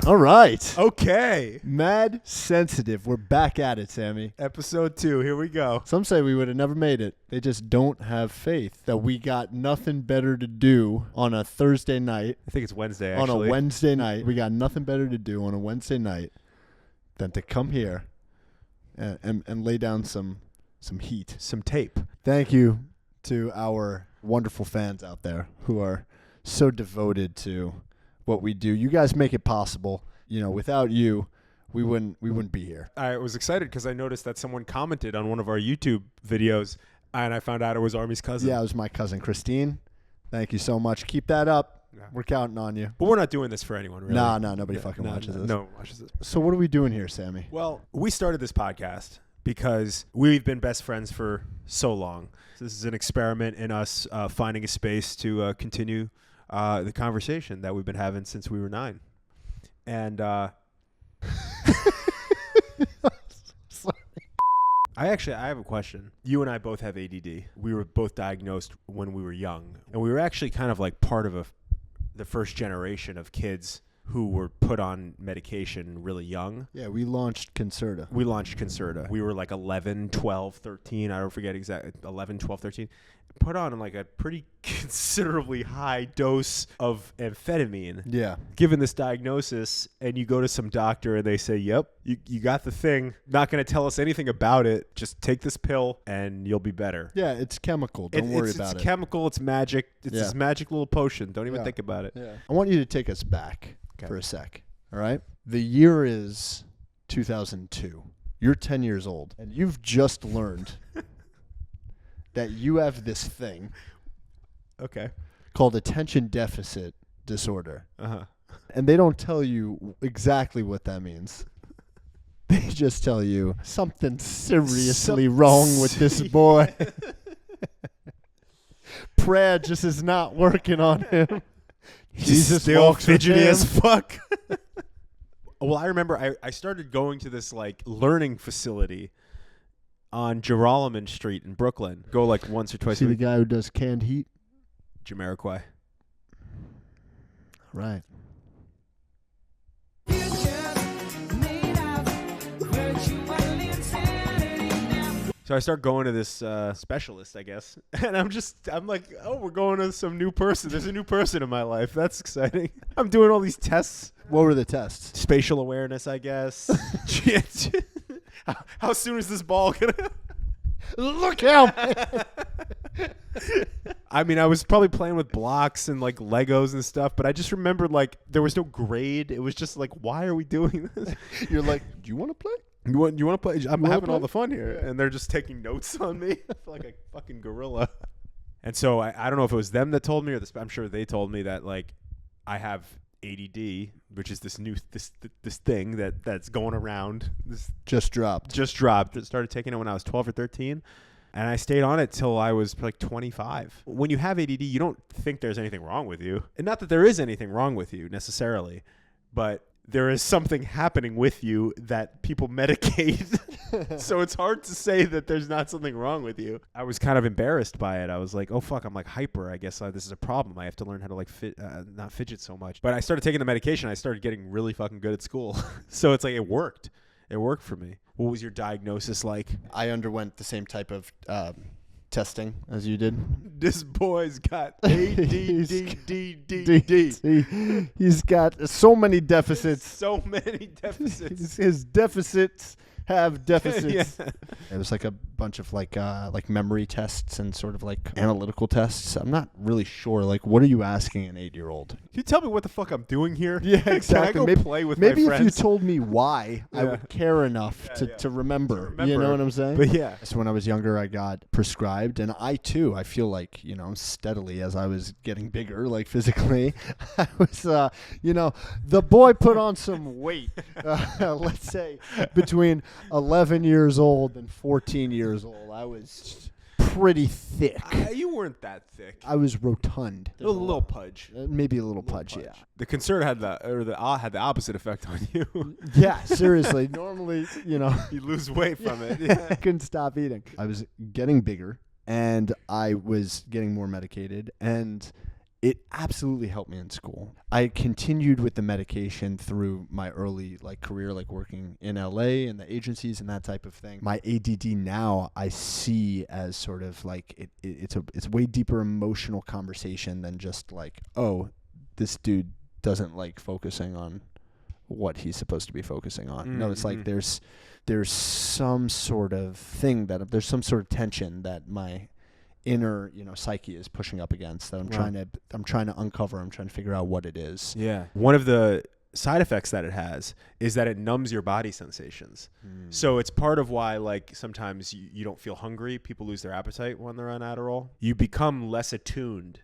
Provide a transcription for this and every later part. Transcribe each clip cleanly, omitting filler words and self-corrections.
All right. Okay. Mad Sensitive. We're back at it, Sammy. Episode 2. Here we go. Some say we would have never made it. They just don't have faith that we got nothing better to do on a Thursday night. I think it's Wednesday, actually. On a Wednesday night. We got nothing better to do on a Wednesday night than to come here and lay down some heat. Some tape. Thank you to our wonderful fans out there who are so devoted to what we do. You guys make it possible. You know, without you, we wouldn't be here. I was excited because I noticed that someone commented on one of our YouTube videos, and I found out it was Army's cousin. Yeah, it was my cousin Christine. Thank you so much. Keep that up. Yeah. We're counting on you. But we're not doing this for anyone, really. Nah, nobody fucking watches this. No one watches this. So what are we doing here, Sammy? Well, we started this podcast because we've been best friends for so long. This is an experiment in us finding a space to continue the conversation that we've been having since we were 9. And I have a question. You and I both have ADD. We were both diagnosed when we were young, and we were actually kind of like part of the first generation of kids who were put on medication really young. Yeah, we launched Concerta. We were like 11, 12, 13. I don't forget exactly. 11, 12, 13. Put on like a pretty considerably high dose of amphetamine. Yeah. Given this diagnosis, and you go to some doctor and they say, yep, you got the thing. Not going to tell us anything about it. Just take this pill and you'll be better. Yeah, it's chemical. Don't worry about it. It's chemical. It's magic. It's this magic little potion. Don't even think about it. Yeah. I want you to take us back for a sec. All right? The year is 2002. You're 10 years old, and you've just learned that you have this thing called attention deficit disorder. Uh-huh. And they don't tell you exactly what that means. They just tell you something seriously wrong with this boy. Prayer just is not working on him. Jesus still fidgety as fuck. Well, I remember I started going to this like learning facility on Girolamo Street in Brooklyn. Go like once or twice a week. See the guy who does canned heat? Jamiroquai. Right. So I start going to this specialist, I guess. And I'm like, oh, we're going to some new person. There's a new person in my life. That's exciting. I'm doing all these tests. What were the tests? Spatial awareness, I guess. How soon is this ball going to... Look out! I mean, I was probably playing with blocks and like Legos and stuff, but I just remembered like there was no grade. It was just like, why are we doing this? You're like, do you want to play? You want to play? I'm having all the fun here. And they're just taking notes on me. I feel like a fucking gorilla. And so I don't know if it was them that told me or I'm sure they told me that like I have ADD, which is this new this thing that's going around. This just dropped. Started taking it when I was 12 or 13. And I stayed on it till I was like 25. When you have ADD, you don't think there's anything wrong with you. And not that there is anything wrong with you necessarily, but there is something happening with you that people medicate. So it's hard to say that there's not something wrong with you. I was kind of embarrassed by it. I was like, oh, fuck, I'm like hyper. I guess this is a problem. I have to learn how to like not fidget so much. But I started taking the medication. I started getting really fucking good at school. So it's like it worked. It worked for me. What was your diagnosis like? I underwent the same type of testing as you did. This boy's got ADD. He's got so many deficits. His deficits have deficits. Yeah. It was like a bunch of like memory tests and sort of like analytical tests. I'm not really sure. Like, what are you asking an 8-year-old? Can you tell me what the fuck I'm doing here? Yeah, exactly. Can I go play with my friends? Maybe if you told me why, I would care enough to remember. You know what I'm saying? But yeah. So when I was younger, I got prescribed, and I feel like, you know, steadily as I was getting bigger, like physically, I was, the boy put on some weight. Let's say between 11 years old and 14 years old, I was pretty thick. You weren't that thick. I was rotund. A little pudge. Maybe a little pudge, yeah. The concern had the opposite effect on you. Yeah, seriously. Normally, you lose weight from it. Yeah. I couldn't stop eating. I was getting bigger, and I was getting more medicated, and it absolutely helped me in school. I continued with the medication through my early career, working in LA and the agencies and that type of thing. My ADD now I see as sort of it's a way deeper emotional conversation than just oh, this dude doesn't like focusing on what he's supposed to be focusing on. No, it's there's some sort of thing there's some sort of tension that my inner, psyche is pushing up against that I'm trying to uncover. I'm trying to figure out what it is. Yeah. One of the side effects that it has is that it numbs your body sensations. So it's part of why sometimes you don't feel hungry. People lose their appetite when they're on Adderall. You become less attuned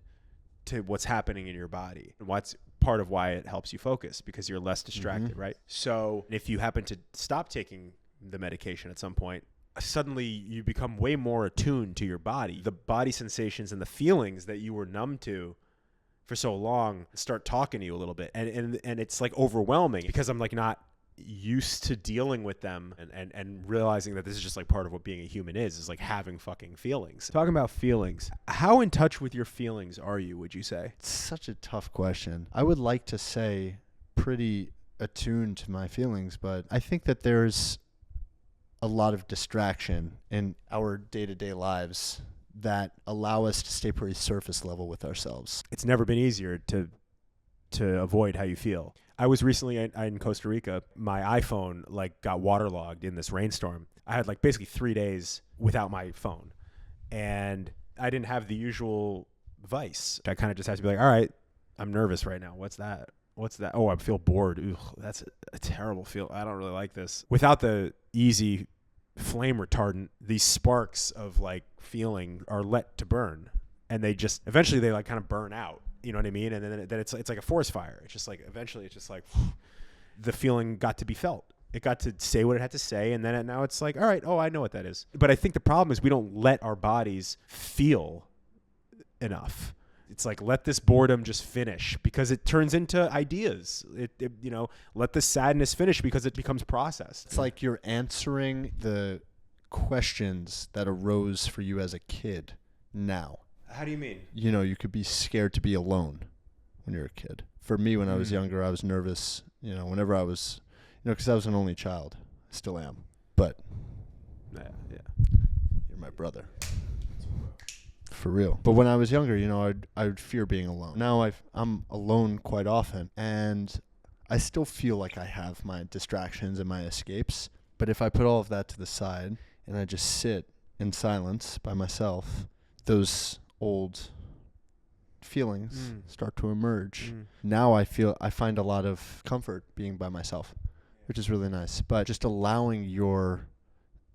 to what's happening in your body. And what's part of why it helps you focus, because you're less distracted, right? So if you happen to stop taking the medication at some point, suddenly you become way more attuned to your body. The body sensations and the feelings that you were numb to for so long start talking to you a little bit. And it's overwhelming because I'm not used to dealing with them and realizing that this is just part of what being a human is having fucking feelings. Talking about feelings, how in touch with your feelings are you, would you say? It's such a tough question. I would like to say pretty attuned to my feelings, but I think that there's a lot of distraction in our day-to-day lives that allow us to stay pretty surface level with ourselves. It's never been easier to avoid how you feel. I was recently in Costa Rica. My iPhone got waterlogged in this rainstorm. I had basically 3 days without my phone, and I didn't have the usual vice. I kind of just had to be all right, I'm nervous right now. What's that? Oh, I feel bored. Ugh, that's a terrible feel. I don't really like this. Without the easy flame retardant, these sparks of feeling are let to burn, and they just eventually they kind of burn out. You know what I mean? And then it's like a forest fire. It's just eventually it's just the feeling got to be felt. It got to say what it had to say, and then now it's all right, oh, I know what that is. But I think the problem is we don't let our bodies feel enough. It's let this boredom just finish, because it turns into ideas. Let the sadness finish because it becomes processed. It's you're answering the questions that arose for you as a kid now. How do you mean? You could be scared to be alone when you're a kid. For me, when I was younger, I was nervous, whenever I was, because I was an only child. I still am. But yeah, you're my brother. For real. But when I was younger, I would fear being alone. Now I'm alone quite often, and I still feel like I have my distractions and my escapes. But if I put all of that to the side and I just sit in silence by myself, those old feelings start to emerge. Now I find a lot of comfort being by myself, which is really nice. But just allowing your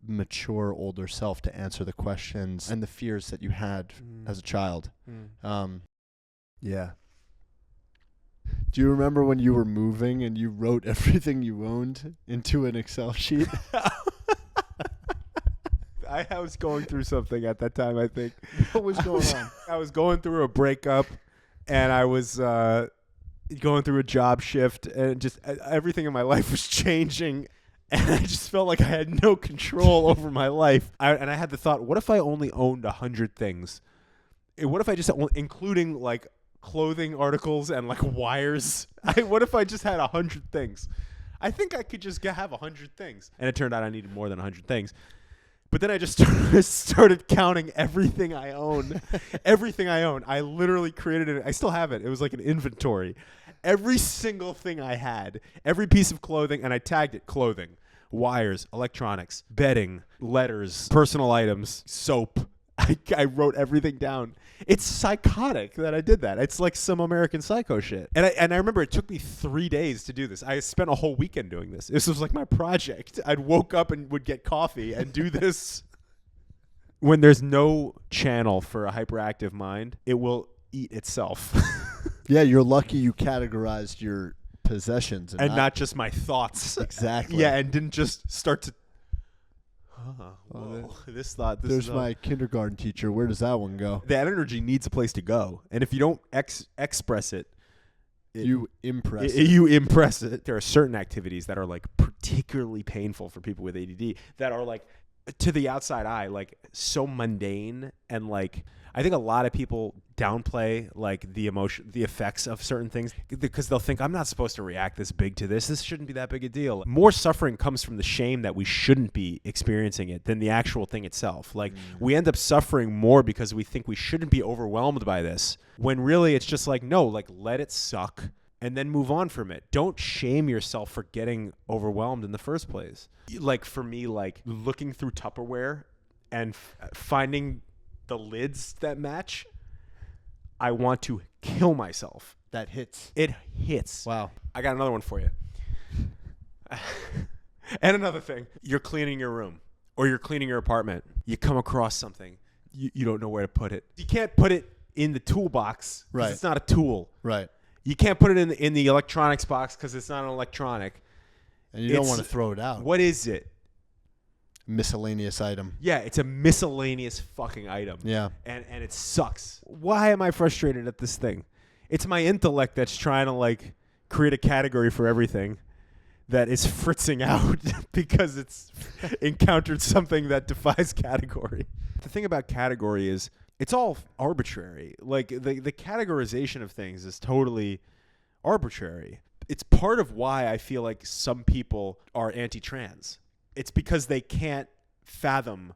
mature older self to answer the questions and the fears that you had as a child. Yeah. Do you remember when you were moving and you wrote everything you owned into an Excel sheet? I was going through something at that time, I think. What was going on? I was going through a breakup, and I was going through a job shift, and just everything in my life was changing. And I just felt like I had no control over my life. And I had the thought, what if I only owned 100 things? What if I just, including clothing articles and wires? What if I just had 100 things? I think I could just have 100 things. And it turned out I needed more than 100 things. But then I just started counting everything I own. Everything I own. I literally created it. I still have it. It was like an inventory. Every single thing I had, every piece of clothing, and I tagged it clothing, wires, electronics, bedding, letters, personal items, soap. I wrote everything down. It's psychotic that I did that. It's like some American Psycho shit. And I remember it took me 3 days to do this. I spent a whole weekend doing this. This was like my project. I'd woke up and would get coffee and do this. When there's no channel for a hyperactive mind, it will eat itself. Yeah, you're lucky you categorized your possessions. And not just my thoughts. Exactly. Yeah, and didn't just start to... This thought. There's my kindergarten teacher. Where does that one go? That energy needs a place to go, and if you don't express it, you impress it. You impress it. There are certain activities that are like particularly painful for people with ADD that are like to the outside eye, like so mundane, and like I think a lot of people downplay like the effects of certain things because they'll think I'm not supposed to react this big to this. This shouldn't be that big a deal. More suffering comes from the shame that we shouldn't be experiencing it than the actual thing itself. Like we end up suffering more because we think we shouldn't be overwhelmed by this, when really it's just like, no, like let it suck and then move on from it. Don't shame yourself for getting overwhelmed in the first place. Like for me, like looking through Tupperware and finding the lids that match, I want to kill myself. That hits. It hits. Wow. I got another one for you. And another thing, you're cleaning your room or you're cleaning your apartment. You come across something. You don't know where to put it. You can't put it in the toolbox because Right. it's not a tool. Right. You can't put it in the electronics box because it's not an electronic. And you don't want to throw it out. What is it? Miscellaneous item. Yeah, it's a miscellaneous fucking item. Yeah. And it sucks. Why am I frustrated at this thing? It's my intellect that's trying to like create a category for everything that is fritzing out because it's encountered something that defies category. The thing about category is it's all arbitrary. Like the categorization of things is totally arbitrary. It's part of why I feel like some people are anti-trans. It's because they can't fathom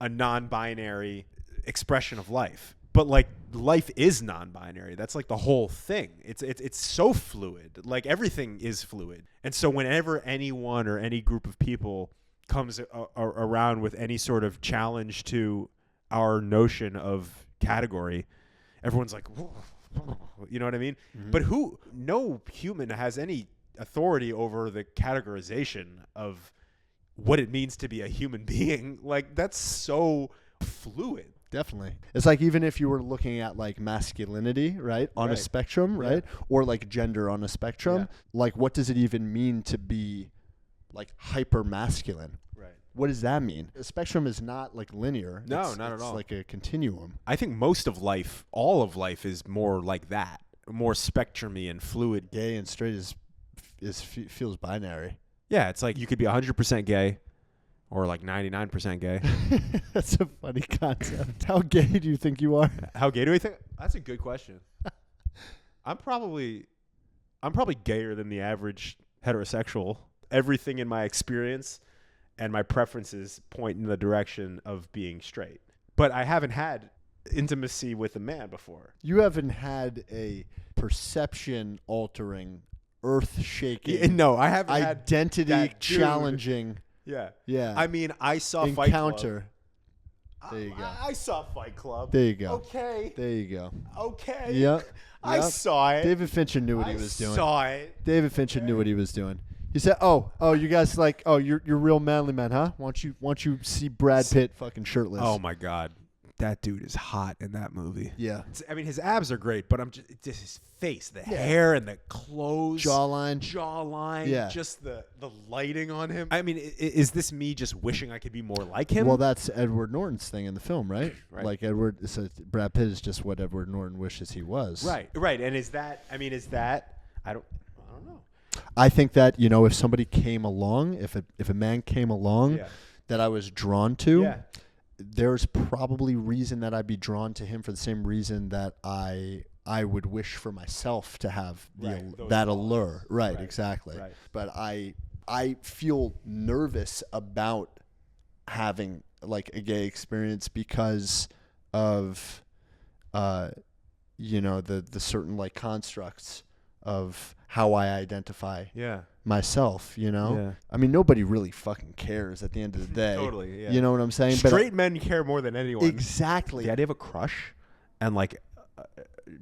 a non-binary expression of life. But like life is non-binary. That's like the whole thing. It's so fluid. Like everything is fluid. And so whenever anyone or any group of people comes around with any sort of challenge to our notion of category, everyone's like, whoa. You know what I mean? Mm-hmm. But no human has any authority over the categorization of what it means to be a human being. Like that's so fluid. Definitely. It's like even if you were looking at like masculinity, right, on a spectrum, right, or like gender on a spectrum, like what does it even mean to be like hyper masculine? Right. What does that mean? The spectrum is not like linear. No, not at all. It's like a continuum. I think most of life, all of life is more like that, more spectrumy and fluid. Gay and straight feels binary. Yeah, it's like you could be 100% gay or like 99% gay. That's a funny concept. How gay do you think you are? How gay do I think? That's a good question. I'm probably gayer than the average heterosexual. Everything in my experience and my preferences point in the direction of being straight. But I haven't had intimacy with a man before. You haven't had a perception-altering, earth-shaking, no, I haven't identity-challenging. Yeah. I mean, I saw encounter. Fight Club. There you go. I saw Fight Club. There you go. Okay. There you go. Okay. Yep. I saw it. David Fincher knew what he was doing. I saw it. David Fincher knew what he was doing. He said, "Oh, you guys like, you're real manly men, huh? Why don't you see Brad Pitt fucking shirtless?" Oh my God, that dude is hot in that movie. Yeah. I mean, his abs are great, but just his face, the hair and the clothes, jawline. Yeah. Just the lighting on him. I mean, is this me just wishing I could be more like him? Well, that's Edward Norton's thing in the film, right? Right. Like Brad Pitt is just what Edward Norton wishes he was. Right. And is that? I don't know. I think that, if somebody came along, if a man came along that I was drawn to, there's probably reason that I'd be drawn to him for the same reason that I would wish for myself to have that allure. Right, exactly. Right. But I feel nervous about having like a gay experience because of the certain like constructs of how I identify myself, Yeah. I mean, nobody really fucking cares at the end of the day. Totally, yeah. You know what I'm saying? Straight men care more than anyone. Exactly. The idea of a crush and like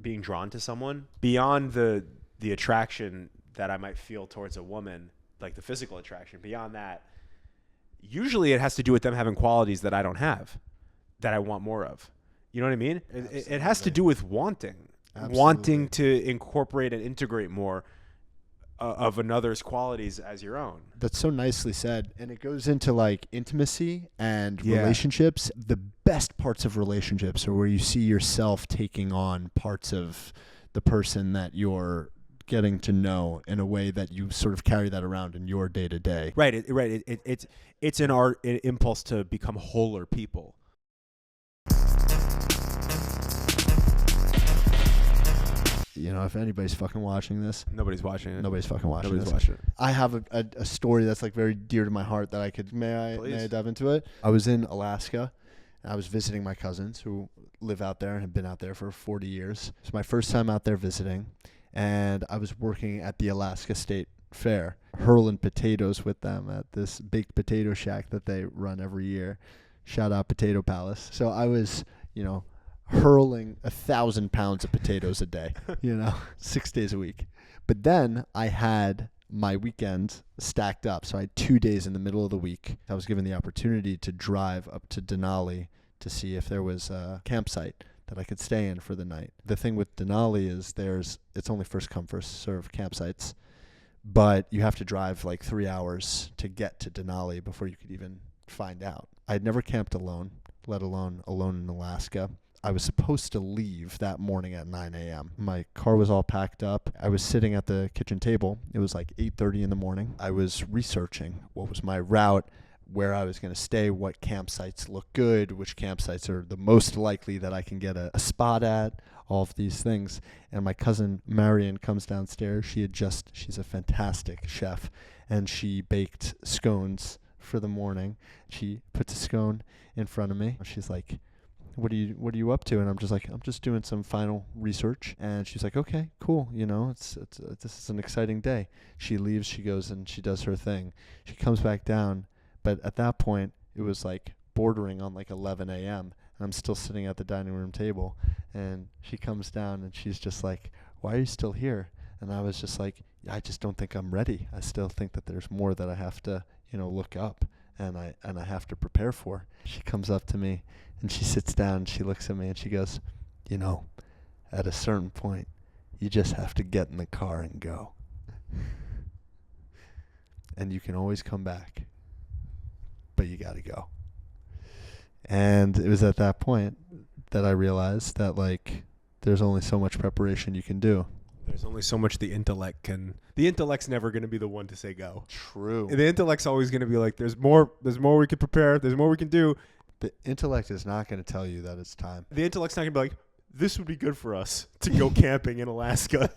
being drawn to someone beyond the attraction that I might feel towards a woman, like the physical attraction, beyond that, usually it has to do with them having qualities that I don't have, that I want more of. You know what I mean? It has to do with wanting. Absolutely. Wanting to incorporate and integrate more of another's qualities as your own. That's so nicely said. And it goes into like intimacy and relationships. The best parts of relationships are where you see yourself taking on parts of the person that you're getting to know in a way that you sort of carry that around in your day to day. Right. It's an impulse to become wholer people. You know, if anybody's fucking watching this, Nobody's watching it. nobody's fucking watching Nobody's this. watching it. I have a story that's like very dear to my heart that I could, may I dive into it? I was in Alaska. I was visiting my cousins who live out there and have been out there for 40 years. It's my first time out there visiting, and I was working at the Alaska State Fair, hurling potatoes with them at this baked potato shack that they run every year. Shout out Potato Palace. So I was, you know, hurling 1,000 pounds of potatoes a day, 6 days a week. But then I had my weekend stacked up. So I had 2 days in the middle of the week. I was given the opportunity to drive up to Denali to see if there was a campsite that I could stay in for the night. The thing with Denali is it's only first come, first serve campsites, but you have to drive like 3 hours to get to Denali before you could even find out. I had never camped alone, let alone alone in Alaska. I was supposed to leave that morning at 9 a.m. My car was all packed up. I was sitting at the kitchen table. It was like 8:30 in the morning. I was researching what was my route, where I was going to stay, what campsites look good, which campsites are the most likely that I can get a spot at, all of these things. And my cousin Marion comes downstairs. She's a fantastic chef, and she baked scones for the morning. She puts a scone in front of me. She's like, what are you up to? And I'm just like, I'm just doing some final research. And she's like, okay, cool. This is an exciting day. She leaves, she goes and she does her thing. She comes back down, but at that point it was like bordering on like 11 a.m. and I'm still sitting at the dining room table. And she comes down and she's just like, why are you still here? And I was just like, I just don't think I'm ready. I still think that there's more that I have to, look up and I have to prepare for. She comes up to me and she sits down and she looks at me and she goes, at a certain point, you just have to get in the car and go. And you can always come back, but you got to go. And it was at that point that I realized that, like, there's only so much preparation you can do. There's only so much the intellect can. The intellect's never going to be the one to say go. True. The intellect's always going to be like, there's more we can prepare. There's more we can do. The intellect is not going to tell you that it's time. The intellect's not going to be like, this would be good for us to go camping in Alaska.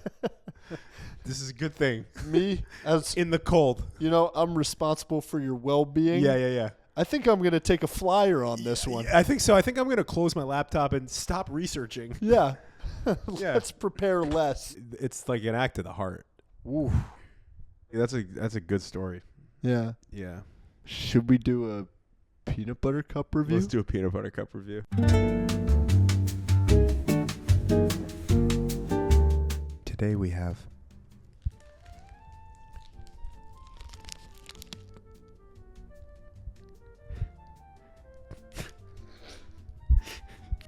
This is a good thing. Me, as in the cold. I'm responsible for your well-being. Yeah. I think I'm going to take a flyer on this one. I think so. I think I'm going to close my laptop and stop researching. Yeah. Let's prepare less. It's like an act of the heart. Ooh. That's a good story. Yeah. Yeah. Should we do a peanut butter cup review? Let's do a peanut butter cup review. Today we have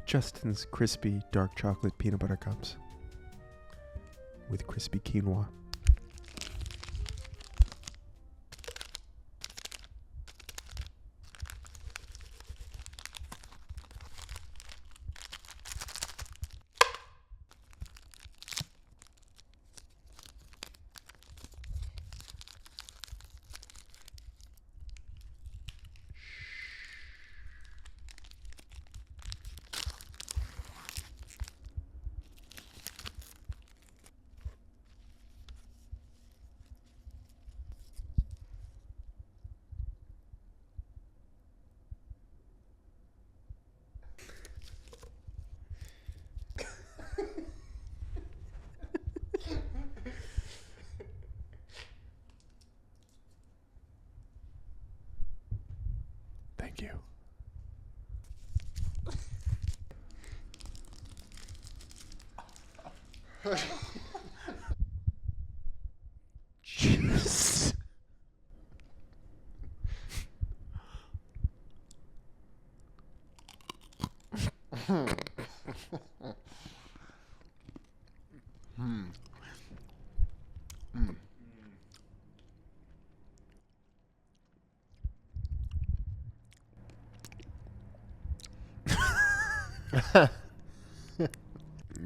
Justin's crispy dark chocolate peanut butter cups with crispy quinoa. Thank you. Cheers.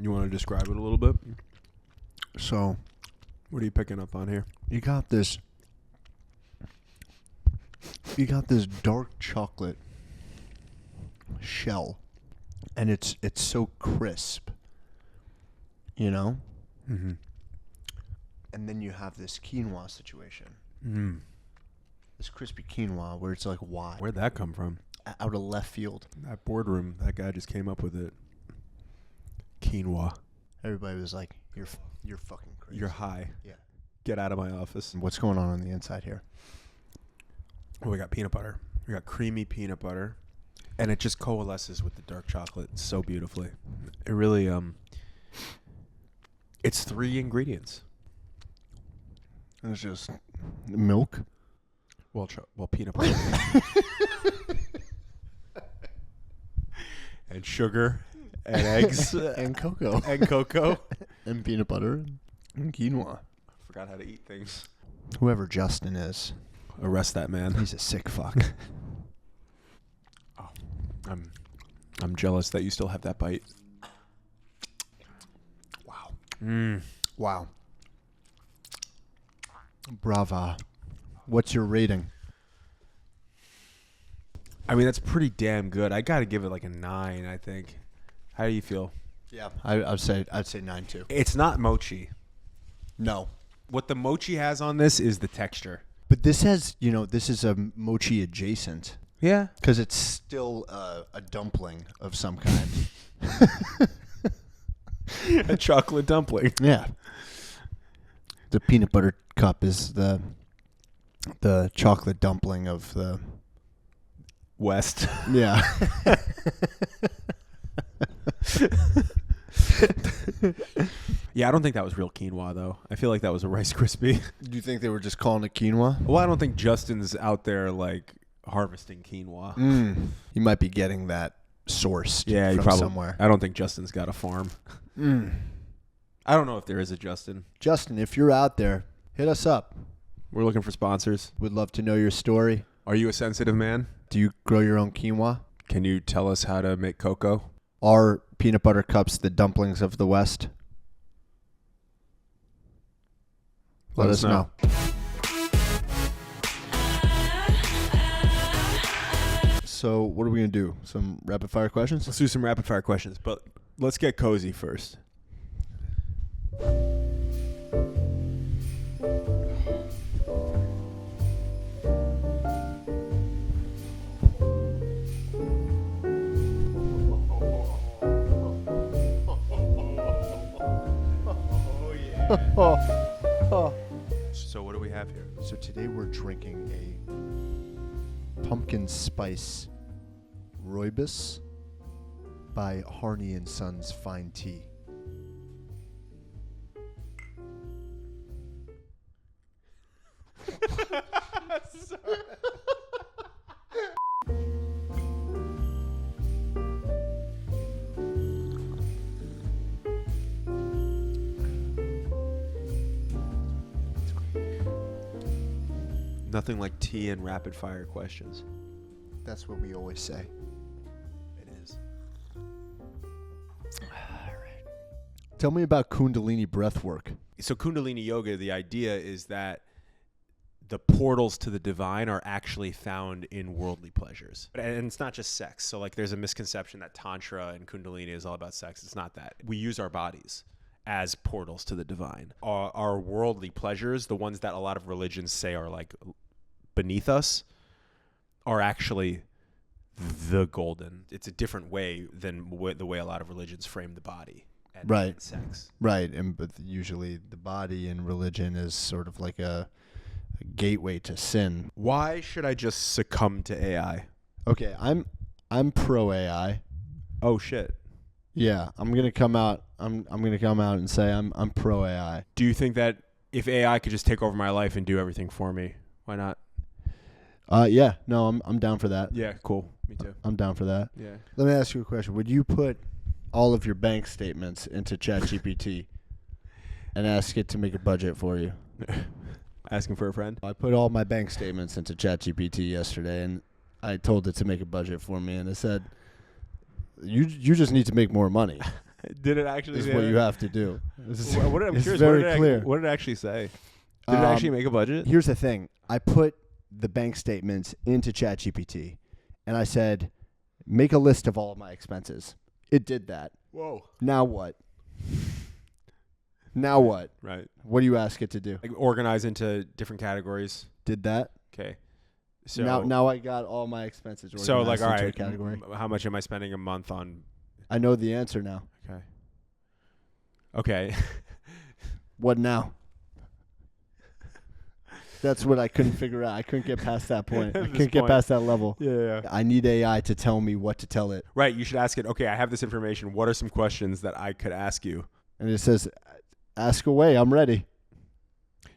You want to describe it a little bit? So, What are you picking up on here? You got this dark chocolate shell, and it's so crisp, you know? Mm-hmm. And then you have this quinoa situation. Mm. This crispy quinoa where it's like, why? Where'd that come from? Out of left field. That boardroom, that guy just came up with it. Quinoa. Everybody was like, you're fucking crazy. You're high. Yeah. Get out of my office. What's going on the inside here? Well, we got peanut butter. We got creamy peanut butter. And it just coalesces with the dark chocolate so beautifully. It really, it's 3 ingredients. It's just milk. Well, peanut butter. And sugar. And eggs. And cocoa. And cocoa. And peanut butter. And quinoa. Forgot how to eat things. Whoever Justin is. Arrest that man. He's a sick fuck. Oh, I'm jealous that you still have that bite. Wow. Wow. Brava. What's your rating? I mean, that's pretty damn good. I got to give it like a 9, I think. How do you feel? Yeah, I'd say 9 too. It's not mochi. No. What the mochi has on this is the texture. But this has, this is a mochi adjacent. Yeah. Because it's still a dumpling of some kind. A chocolate dumpling. Yeah. The peanut butter cup is the chocolate dumpling of the West. Yeah. Yeah, I don't think that was real quinoa, though. I feel like that was a Rice Krispie. Do you think they were just calling it quinoa? Well, I don't think Justin's out there, like, harvesting quinoa. He might be getting that sourced from from somewhere. I don't think Justin's got a farm. I don't know if there is a Justin. Justin, if you're out there, hit us up. We're looking for sponsors. We'd love to know your story. Are you a sensitive man? Do you grow your own quinoa? Can you tell us how to make cocoa? Are peanut butter cups the dumplings of the West? Let us know. So what are we going to do? Some rapid fire questions? Let's do some rapid fire questions, but let's get cozy first. So what do we have here? So today we're drinking a pumpkin spice rooibos by Harney and Sons Fine Tea. Nothing like tea and rapid fire questions. That's what we always say. It is. Tell me about Kundalini Breathwork. So Kundalini Yoga, the idea is that the portals to the divine are actually found in worldly pleasures. And it's not just sex. So like there's a misconception that Tantra and Kundalini is all about sex. It's not that. We use our bodies as portals to the divine. Our worldly pleasures, the ones that a lot of religions say are like beneath us, are actually the golden. It's a different way than the way a lot of religions frame the body and sex. Right, but usually the body in religion is sort of like a gateway to sin. Why should I just succumb to AI? Okay, I'm pro AI. Oh shit. Yeah, I'm gonna come out. I'm gonna come out and say I'm pro AI. Do you think that if AI could just take over my life and do everything for me, why not? Yeah, no, I'm down for that. Yeah, cool. Me too. I'm down for that. Yeah. Let me ask you a question. Would you put all of your bank statements into ChatGPT and ask it to make a budget for you? Asking for a friend? I put all my bank statements into ChatGPT yesterday, and I told it to make a budget for me, and it said, "You just need to make more money." Did it actually is say what that? you have to do. I'm It's curious, very what clear. What did it actually say? Did it actually make a budget? Here's the thing. I put the bank statements into ChatGPT, and I said, make a list of all of my expenses. It did that. Whoa. Now what? Now what? Right. What do you ask it to do? Like organize into different categories. Did that. Okay. So Now I got all my expenses organized so like all into a right, category. How much am I spending a month on? I know the answer now. Okay. What now? That's what I couldn't figure out. I couldn't get past that point. I At this couldn't get point. past that level. Yeah. I need AI to tell me what to tell it. Right. You should ask it. Okay, I have this information. What are some questions that I could ask you? And it says, ask away. I'm ready.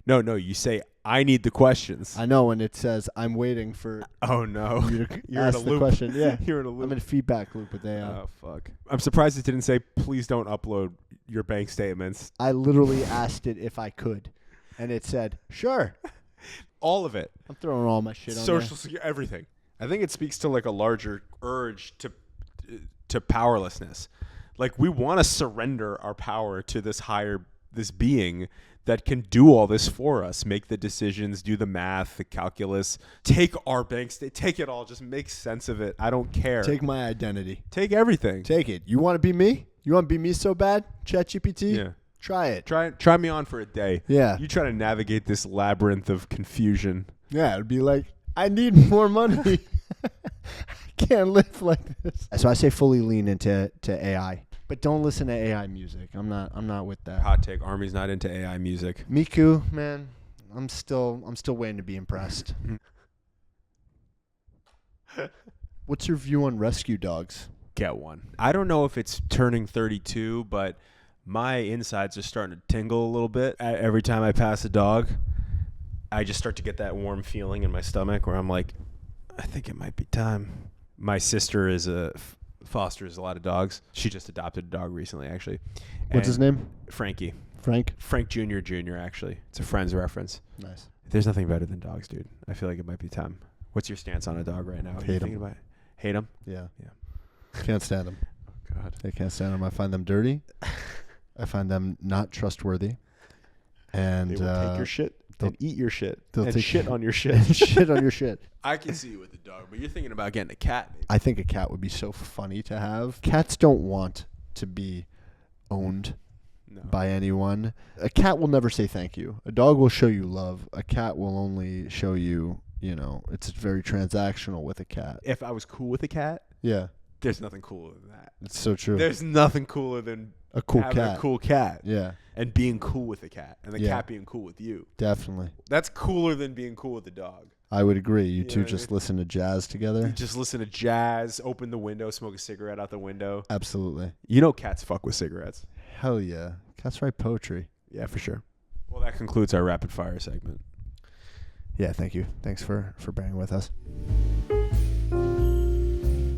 No. You say I need the questions. I know. And it says, I'm waiting for Oh no. you to You're ask in a the loop. question. Yeah. You're in a loop. I'm in a feedback loop with AI. Oh fuck. I'm surprised it didn't say please don't upload your bank statements. I literally asked it if I could. And it said, sure. All of it. I'm throwing all my shit on Social security, everything. I think it speaks to like a larger urge to powerlessness. Like we want to surrender our power to this being that can do all this for us, make the decisions, do the math, the calculus, take our bank take it all, just make sense of it. I don't care. there. Take my identity. Take everything. Take it. You want to be me? You want to be me so bad? ChatGPT? Yeah. Try it. Try me on for a day. Yeah. You try to navigate this labyrinth of confusion. Yeah, it'd be like, I need more money. I can't live like this. So I say fully lean into AI, but don't listen to AI music. I'm not with that. Hot take: Army's not into AI music. Miku, man, I'm still waiting to be impressed. What's your view on rescue dogs? Get one. I don't know if it's turning 32, but my insides are starting to tingle a little bit. Every time I pass a dog, I just start to get that warm feeling in my stomach where I'm like, I think it might be time. My sister is fosters a lot of dogs. She just adopted a dog recently, actually. What's his name? Frankie. Frank? Frank Jr., actually. It's a Friend's reference. Nice. There's nothing better than dogs, dude. I feel like it might be time. What's your stance on a dog right now? Hate 'em. Hate them? Yeah. Yeah. Can't stand them. God. I can't stand them. I find them dirty. I find them not trustworthy. And They will take your shit and eat your shit they'll and take shit on your shit. shit on your shit. I can see you with a dog, but you're thinking about getting a cat. Maybe. I think a cat would be so funny to have. Cats don't want to be owned No. by anyone. A cat will never say thank you. A dog will show you love. A cat will only show you, it's very transactional with a cat. If I was cool with a cat, Yeah, there's nothing cooler than that. it's so true. There's nothing cooler than A cool having cat. a cool cat Yeah, and being cool with the cat and the Yeah. cat being cool with you. definitely. That's cooler than being cool with the dog. I would agree. You Yeah, two just listen to jazz You together. just listen to jazz, open the window, smoke a cigarette out the window. Absolutely. You know cats fuck with cigarettes. Hell yeah. Cats write poetry. Yeah, for sure. Well, that concludes our rapid fire segment. Yeah, thank you. Thanks for bearing with us.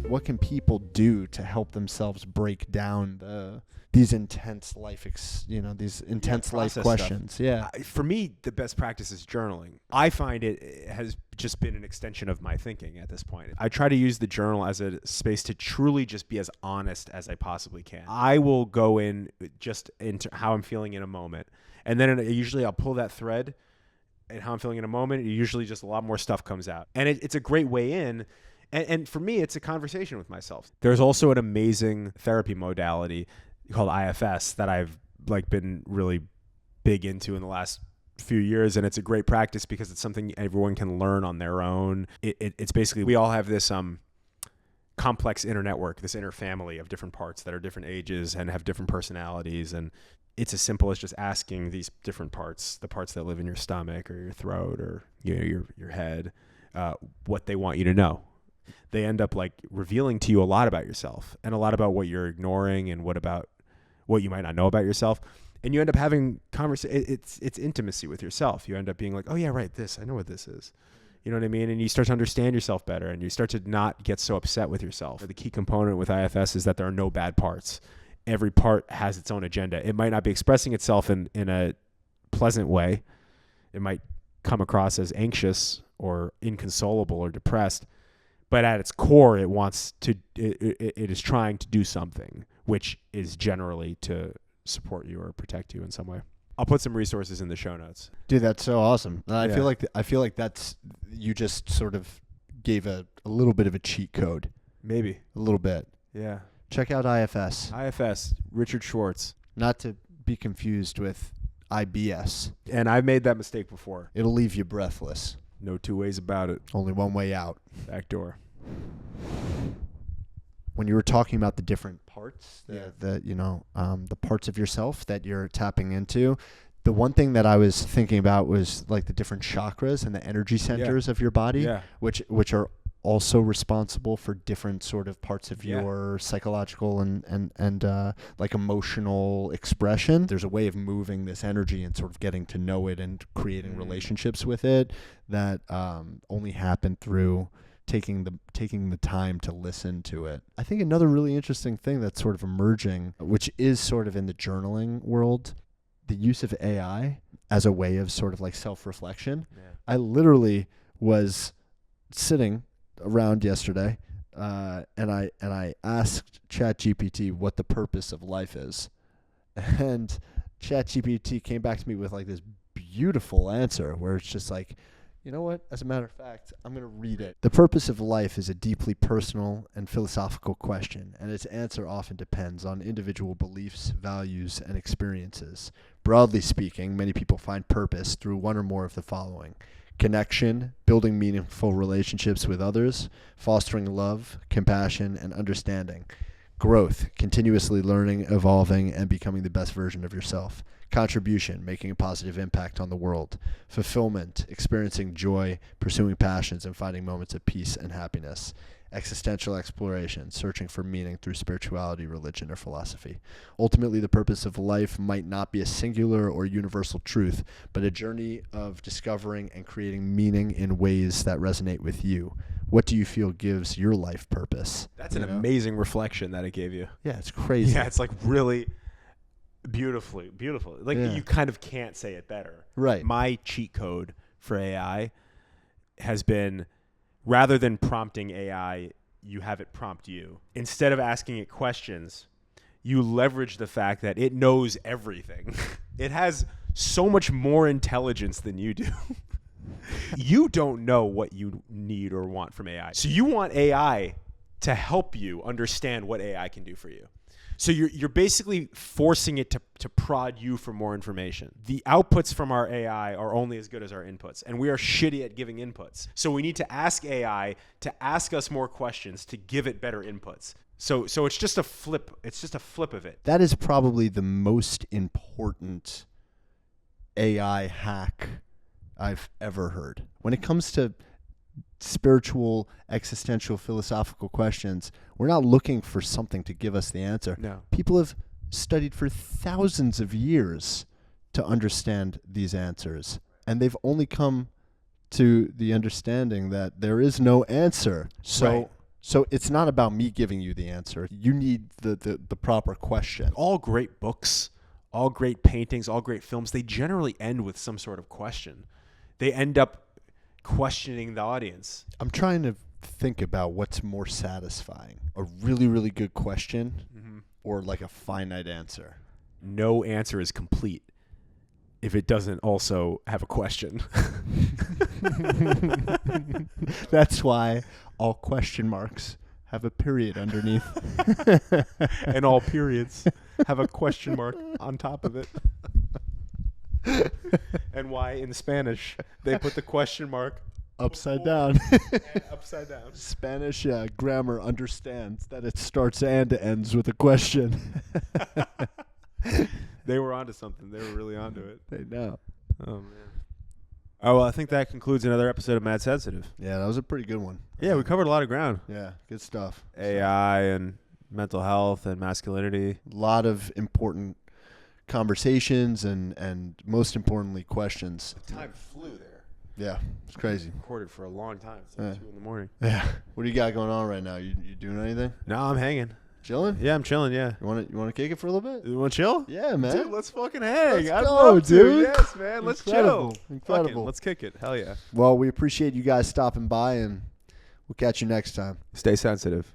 What can people do to help themselves break down these intense life, these intense life process questions? Yeah. For me, the best practice is journaling. I find it has just been an extension of my thinking at this point. I try to use the journal as a space to truly just be as honest as I possibly can. I will go in just into how I'm feeling in a moment. And then usually I'll pull that thread and how I'm feeling in a moment. Usually just a lot more stuff comes out. And it's a great way in. And for me, it's a conversation with myself. There's also an amazing therapy modality called IFS that I've been really big into in the last few years, and it's a great practice because it's something everyone can learn on their own. It's basically, we all have this complex inner network, this inner family of different parts that are different ages and have different personalities, and it's as simple as just asking these different parts, the parts that live in your stomach or your throat or your head, what they want you to know. They end up revealing to you a lot about yourself and a lot about what you're ignoring and what you might not know about yourself. And you end up having it's intimacy with yourself. You end up being like, oh yeah, right, I know what this is. You know what I mean? And you start to understand yourself better and you start to not get so upset with yourself. The key component with IFS is that there are no bad parts. Every part has its own agenda. It might not be expressing itself in a pleasant way. It might come across as anxious or inconsolable or depressed. But at its core, it wants to. It is trying to do something, which is generally to support you or protect you in some way. I'll put some resources in the show notes. Dude, that's so awesome. And Yeah. I feel like that's, you just sort of gave a little bit of a cheat code. Maybe. A little bit. Yeah. Check out IFS. IFS, Richard Schwartz. Not to be confused with IBS. And I've made that mistake before. It'll leave you breathless. No two ways about it. Only one way out. Back door. When you were talking about the different parts, Yeah. the parts of yourself that you're tapping into, the one thing that I was thinking about was like the different chakras and the energy centers of your body, Yeah. which are also responsible for different sort of parts of Yeah. your psychological and like emotional expression. There's a way of moving this energy and sort of getting to know it and creating relationships with it that only happen through taking the time to listen to it. I think another really interesting thing that's sort of emerging, which is sort of in the journaling world, the use of AI as a way of sort of like self-reflection. Yeah. I literally was sitting around yesterday, and I asked ChatGPT what the purpose of life is, and ChatGPT came back to me with like this beautiful answer where it's just like, you know what? As a matter of fact, I'm going to read it. The purpose of life is a deeply personal and philosophical question, and its answer often depends on individual beliefs, values, and experiences. Broadly speaking, many people find purpose through one or more of the following: connection, building meaningful relationships with others, fostering love, compassion, and understanding. Growth, continuously learning, evolving, and becoming the best version of yourself. Contribution, making a positive impact on the world. Fulfillment, experiencing joy, pursuing passions, and finding moments of peace and happiness. Existential exploration, searching for meaning through spirituality, religion, or philosophy. Ultimately, the purpose of life might not be a singular or universal truth, but a journey of discovering and creating meaning in ways that resonate with you. What do you feel gives your life purpose? That's an amazing reflection that it gave you. Yeah, it's crazy. Yeah, it's like really beautiful. Like you kind of can't say it better. Right. My cheat code for AI has been, rather than prompting AI, you have it prompt you. Instead of asking it questions, you leverage the fact that it knows everything. It has so much more intelligence than you do. You don't know what you need or want from AI. So you want AI to help you understand what AI can do for you. So you're basically forcing it to prod you for more information. The outputs from our AI are only as good as our inputs, and we are shitty at giving inputs. So we need to ask AI to ask us more questions to give it better inputs. So it's just a flip. It's just a flip of it. That is probably the most important AI hack I've ever heard. When it comes to spiritual, existential, philosophical questions, we're not looking for something to give us the answer. No. People have studied for thousands of years to understand these answers, and they've only come to the understanding that there is no answer. So it's not about me giving you the answer. You need the proper question. All great books, all great paintings, all great films, they generally end with some sort of question. They end up questioning the audience. I'm trying to think about what's more satisfying. A really, really good question or like a finite answer. No answer is complete if it doesn't also have a question. That's why all question marks have a period underneath. And all periods have a question mark on top of it. And why in Spanish they put the question mark upside down. Upside down. Spanish grammar understands that it starts and ends with a question. They were onto something. They were really onto it. They know. Oh, man. Oh, well, I think that concludes another episode of Mad Sensitive. Yeah, that was a pretty good one. Yeah, we covered a lot of ground. Yeah, good stuff. AI and mental health and masculinity. A lot of important conversations and most importantly, questions. Time flew there. Yeah, it's crazy. Recorded for a long time. It's like 2 a.m. Yeah. What do you got going on right now? You doing anything? No, I'm hanging. Chilling? Yeah, I'm chilling, yeah. You want to kick it for a little bit? You want to chill? Yeah, man. Dude, let's fucking hang. Let's I'd go, love to. dude. Yes, man. Let's chill. Incredible. Fucking, let's kick it. Hell yeah. Well, we appreciate you guys stopping by, and We'll catch you next time. Stay sensitive.